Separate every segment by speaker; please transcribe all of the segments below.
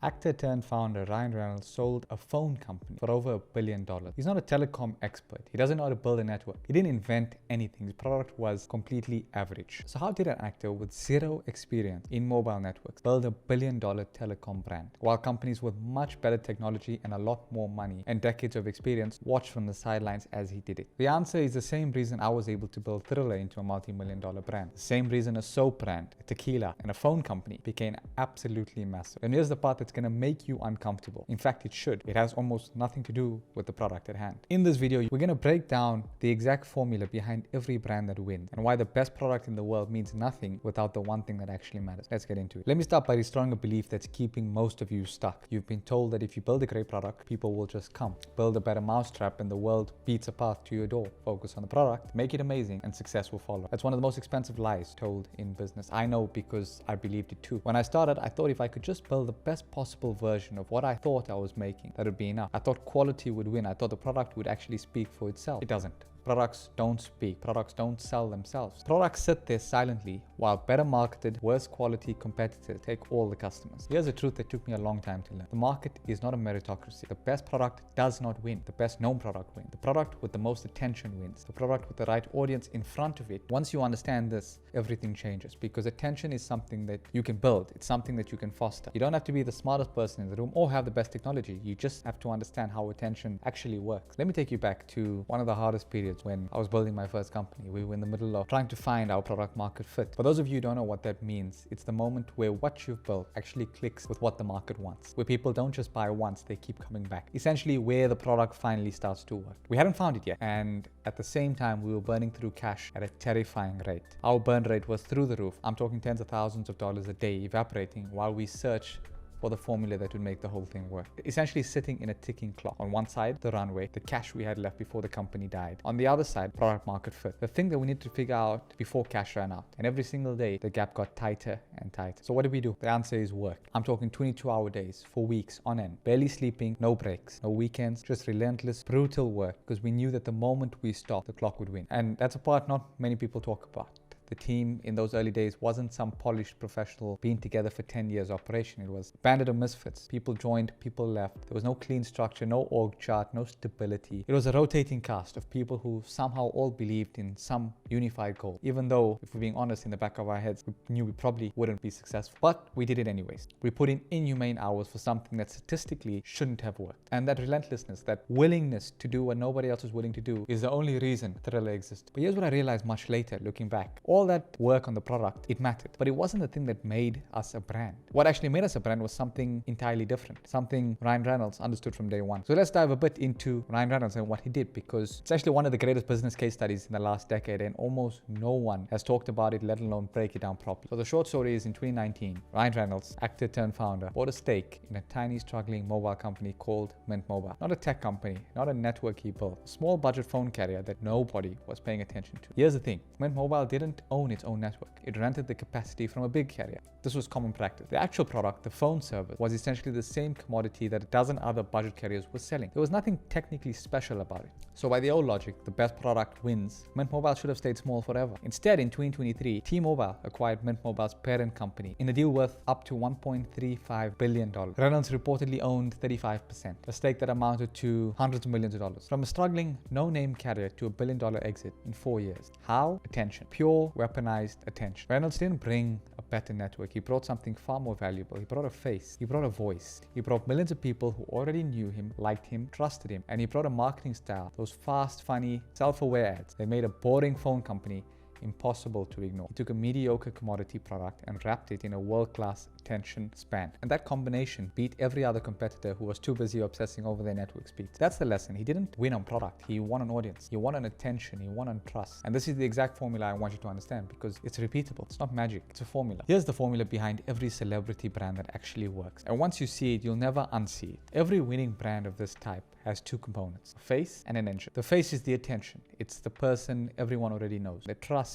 Speaker 1: Actor turned founder Ryan Reynolds sold a phone company for over $1 billion. He's not a telecom expert. He doesn't know how to build a network. He didn't invent anything. His product was completely average. So how did an actor with zero experience in mobile networks build a $1 billion telecom brand, while companies with much better technology and a lot more money and decades of experience watched from the sidelines as he did it? The answer is the same reason I was able to build Thriller into a multi-million dollar brand. The same reason a soap brand, a tequila, and a phone company became absolutely massive. And here's the part that's going to make you uncomfortable. In fact, it should. It has almost nothing to do with the product at hand. In this video, we're going to break down the exact formula behind every brand that wins and why the best product in the world means nothing without the one thing that actually matters. Let's get into it. Let me start by destroying a belief that's keeping most of you stuck. You've been told that if you build a great product, people will just come. Build a better mousetrap and the world beats a path to your door. Focus on the product, make it amazing, and success will follow. That's one of the most expensive lies told in business. I know because I believed it too. When I started, I thought if I could just build the best possible version of what I thought I was making, that would be enough. I thought quality would win. I thought the product would actually speak for itself. It doesn't. Products don't speak. Products don't sell themselves. Products sit there silently while better marketed, worse quality competitors take all the customers. Here's a truth that took me a long time to learn. The market is not a meritocracy. The best product does not win. The best known product wins. The product with the most attention wins. The product with the right audience in front of it. Once you understand this, everything changes, because attention is something that you can build. It's something that you can foster. You don't have to be the smartest person in the room or have the best technology. You just have to understand how attention actually works. Let me take you back to one of the hardest periods when I was building my first company. We were in the middle of trying to find our product market fit. For those of you who don't know what that means, it's the moment where what you've built actually clicks with what the market wants, where people don't just buy once, they keep coming back. Essentially where the product finally starts to work. We hadn't found it yet, and at the same time we were burning through cash at a terrifying rate. Our burn rate was through the roof. I'm talking tens of thousands of dollars a day evaporating while we search for the formula that would make the whole thing work. Essentially sitting in a ticking clock. On one side, the runway, the cash we had left before the company died. On the other side, product market fit. The thing that we need to figure out before cash ran out. And every single day, the gap got tighter and tighter. So what did we do? The answer is work. I'm talking 22-hour days for weeks on end. Barely sleeping, no breaks, no weekends, just relentless, brutal work, because we knew that the moment we stopped, the clock would win. And that's a part not many people talk about. The team in those early days wasn't some polished professional been together for 10 years operation. It was a bandit of misfits. People joined, people left. There was no clean structure, no org chart, no stability. It was a rotating cast of people who somehow all believed in some unified goal. Even though, if we're being honest, in the back of our heads, we knew we probably wouldn't be successful. But we did it anyways. We put in inhumane hours for something that statistically shouldn't have worked. And that relentlessness, that willingness to do what nobody else was willing to do, is the only reason Thriller exists. But here's what I realized much later, looking back. All that work on the product, it mattered, but it wasn't the thing that made us a brand. What actually made us a brand was something entirely different, something Ryan Reynolds understood from day one. So let's dive a bit into Ryan Reynolds and what he did, because it's actually one of the greatest business case studies in the last decade, and almost no one has talked about it, let alone break it down properly. So the short story is, in 2019, Ryan Reynolds, actor turned founder, bought a stake in a tiny struggling mobile company called Mint Mobile. Not a tech company, not a network he built, a small budget phone carrier that nobody was paying attention to. Here's the thing, Mint Mobile didn't own its own network. It rented the capacity from a big carrier. This was common practice. The actual product, the phone service, was essentially the same commodity that a dozen other budget carriers were selling. There was nothing technically special about it. So by the old logic, the best product wins. Mint Mobile should have stayed small forever. Instead, in 2023, T-Mobile acquired Mint Mobile's parent company in a deal worth up to $1.35 billion. Reynolds reportedly owned 35%, a stake that amounted to hundreds of millions of dollars. From a struggling, no-name carrier to a billion-dollar exit in 4 years. How? Attention. Pure, weaponized attention. Reynolds didn't bring a better network. He brought something far more valuable. He brought a face. He brought a voice. He brought millions of people who already knew him, liked him, trusted him. And he brought a marketing style, those fast, funny, self-aware ads. They made a boring phone company impossible to ignore. He took a mediocre commodity product and wrapped it in a world-class attention span. And that combination beat every other competitor who was too busy obsessing over their network speeds. That's the lesson. He didn't win on product. He won on audience. He won on attention. He won on trust. And this is the exact formula I want you to understand, because it's repeatable. It's not magic. It's a formula. Here's the formula behind every celebrity brand that actually works. And once you see it, you'll never unsee it. Every winning brand of this type has two components, a face and an engine. The face is the attention. It's the person everyone already knows. They trust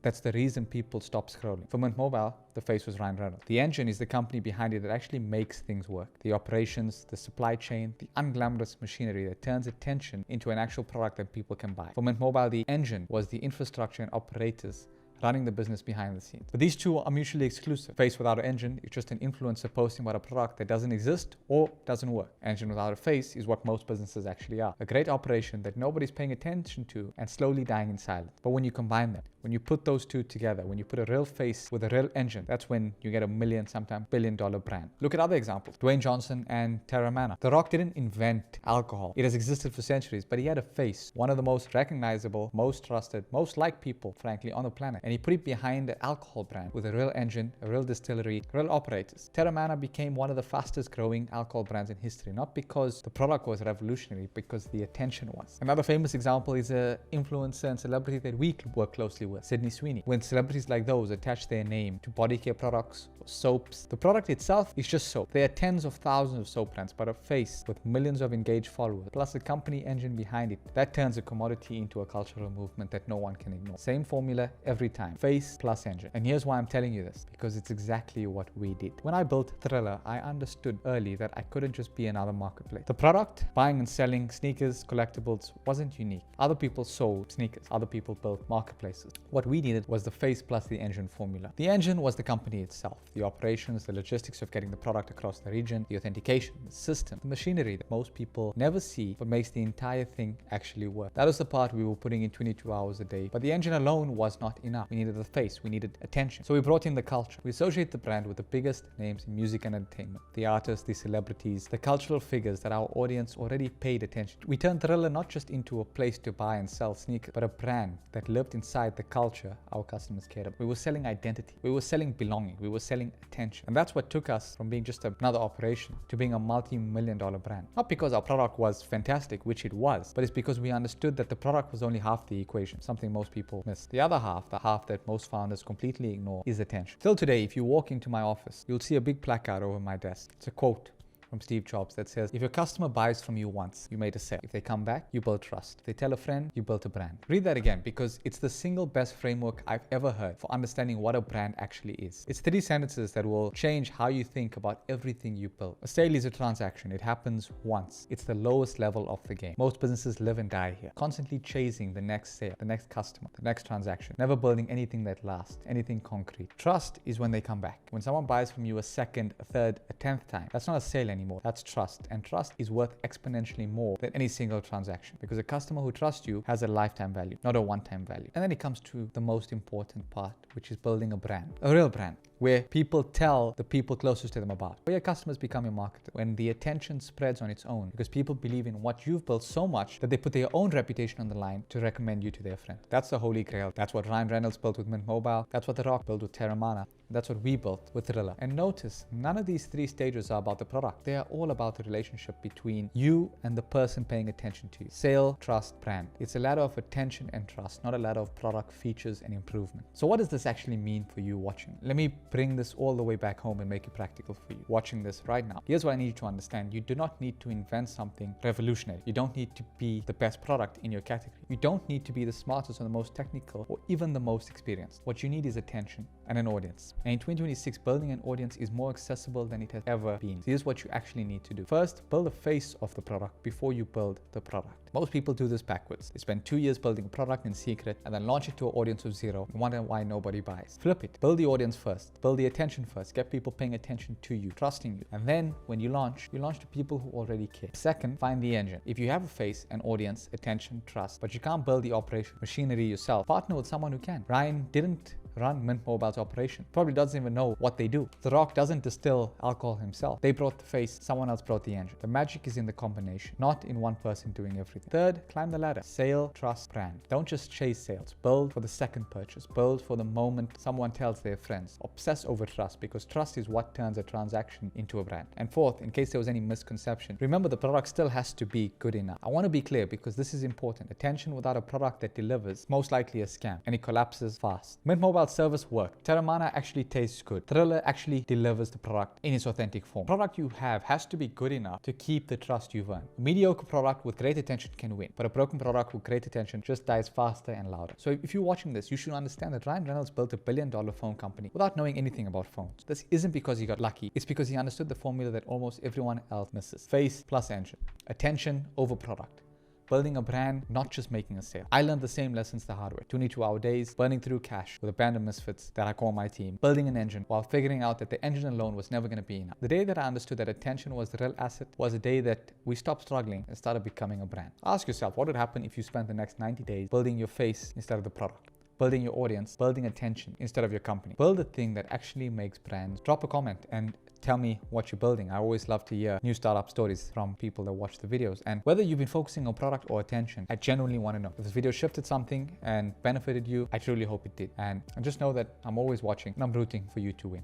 Speaker 1: that's the reason people stop scrolling. For Mint Mobile, the face was Ryan Reynolds. The engine is the company behind it that actually makes things work. The operations, the supply chain, the unglamorous machinery that turns attention into an actual product that people can buy. For Mint Mobile, the engine was the infrastructure and operators running the business behind the scenes. But these two are mutually exclusive. Face without an engine is just an influencer posting about a product that doesn't exist or doesn't work. Engine without a face is what most businesses actually are. A great operation that nobody's paying attention to and slowly dying in silence. But when you combine them, when you put those two together, when you put a real face with a real engine, that's when you get a million, sometimes billion-dollar brand. Look at other examples. Reynolds and Teremana. The Rock didn't invent alcohol. It has existed for centuries, but he had a face. One of the most recognizable, most trusted, most liked people, frankly, on the planet. And he put it behind an alcohol brand with a real engine, a real distillery, real operators. Teremana became one of the fastest growing alcohol brands in history, not because the product was revolutionary, because the attention was. Another famous example is an influencer and celebrity that we work closely with, Sydney Sweeney. When celebrities like those attach their name to body care products or soaps, the product itself is just soap. There are tens of thousands of soap brands, but a face with millions of engaged followers, plus a company engine behind it, that turns a commodity into a cultural movement that no one can ignore. Same formula every time. Face plus engine. And here's why I'm telling you this, because it's exactly what we did. When I built Thriller, I understood early that I couldn't just be another marketplace. The product, buying and selling sneakers, collectibles, wasn't unique. Other people sold sneakers. Other people built marketplaces. What we needed was the face plus the engine formula. The engine was the company itself, the operations, the logistics of getting the product across the region, the authentication, the system, the machinery that most people never see but makes the entire thing actually work. That was the part we were putting in 22 hours a day. But the engine alone was not enough. We needed the face, we needed attention. So we brought in the culture. We associate the brand with the biggest names in music and entertainment, the artists, the celebrities, the cultural figures that our audience already paid attention to. We turned Thriller not just into a place to buy and sell sneakers, but a brand that lived inside the culture our customers cared about. We were selling identity. We were selling belonging. We were selling attention. And that's what took us from being just another operation to being a multi-million-dollar brand. Not because our product was fantastic, which it was, but it's because we understood that the product was only half the equation, something most people miss. The other half, the half that most founders completely ignore, is attention. Still today, if you walk into my office, you'll see a big placard over my desk. It's a quote from Steve Jobs that says, if your customer buys from you once, you made a sale. If they come back, you build trust. If they tell a friend, you built a brand. Read that again, because it's the single best framework I've ever heard for understanding what a brand actually is. It's 3 sentences that will change how you think about everything you build. A sale is a transaction. It happens once. It's the lowest level of the game. Most businesses live and die here, constantly chasing the next sale, the next customer, the next transaction, never building anything that lasts, anything concrete. Trust is when they come back. When someone buys from you a second, a third, a 10th time, that's not a sale anymore. That's trust. And trust is worth exponentially more than any single transaction, because a customer who trusts you has a lifetime value, not a one-time value. And then it comes to the most important part, which is building a brand, a real brand, where people tell the people closest to them about, where your customers become your marketer, when the attention spreads on its own, because people believe in what you've built so much that they put their own reputation on the line to recommend you to their friend. That's the holy grail. That's what Ryan Reynolds built with Mint Mobile. That's what The Rock built with Teremana. That's what we built with Thriller. And notice, none of these 3 stages are about the product. They are all about the relationship between you and the person paying attention to you. Sale, trust, brand. It's a ladder of attention and trust, not a ladder of product, features, and improvement. So what does this actually mean for you watching? Let me bring this all the way back home and make it practical for you watching this right now. Here's what I need you to understand. You do not need to invent something revolutionary. You don't need to be the best product in your category. You don't need to be the smartest or the most technical or even the most experienced. What you need is attention and an audience. And in 2026, building an audience is more accessible than it has ever been. So here's what you actually need to do. First, build the face of the product before you build the product. Most people do this backwards. They spend 2 years building a product in secret and then launch it to an audience of 0 and wonder why nobody buys. Flip it. Build the audience first. Build the attention first. Get people paying attention to you, trusting you. And then when you launch to people who already care. Second, find the engine. If you have a face, an audience, attention, trust, but you can't build the operation machinery yourself, partner with someone who can. Ryan didn't run Mint Mobile's operation. Probably doesn't even know what they do. The Rock doesn't distill alcohol himself. They brought the face, someone else brought the engine. The magic is in the combination, not in one person doing everything. Third, climb the ladder. Sale, trust, brand. Don't just chase sales. Build for the second purchase. Build for the moment someone tells their friends. Obsess over trust, because trust is what turns a transaction into a brand. And fourth, in case there was any misconception, remember the product still has to be good enough. I want to be clear because this is important. Attention without a product that delivers, most likely a scam, and it collapses fast. Mint Mobile service worked. Teremana actually tastes good. Thriller actually delivers the product in its authentic form. The product you have has to be good enough to keep the trust you've earned. A mediocre product with great attention can win, but a broken product with great attention just dies faster and louder. So if you're watching this, you should understand that Ryan Reynolds built $1 billion phone company without knowing anything about phones. This isn't because he got lucky. It's because he understood the formula that almost everyone else misses. Face plus engine. Attention over product. Building a brand, not just making a sale. I learned the same lessons the hard way. 22-hour days, burning through cash with a band of misfits that I call my team, building an engine while figuring out that the engine alone was never going to be enough. The day that I understood that attention was the real asset was the day that we stopped struggling and started becoming a brand. Ask yourself, what would happen if you spent the next 90 days building your face instead of the product? Building your audience, building attention instead of your company. Build a thing that actually makes brands. Drop a comment and tell me what you're building. I always love to hear new startup stories from people that watch the videos. And whether you've been focusing on product or attention, I genuinely want to know. If this video shifted something and benefited you, I truly hope it did. And just know that I'm always watching and I'm rooting for you to win.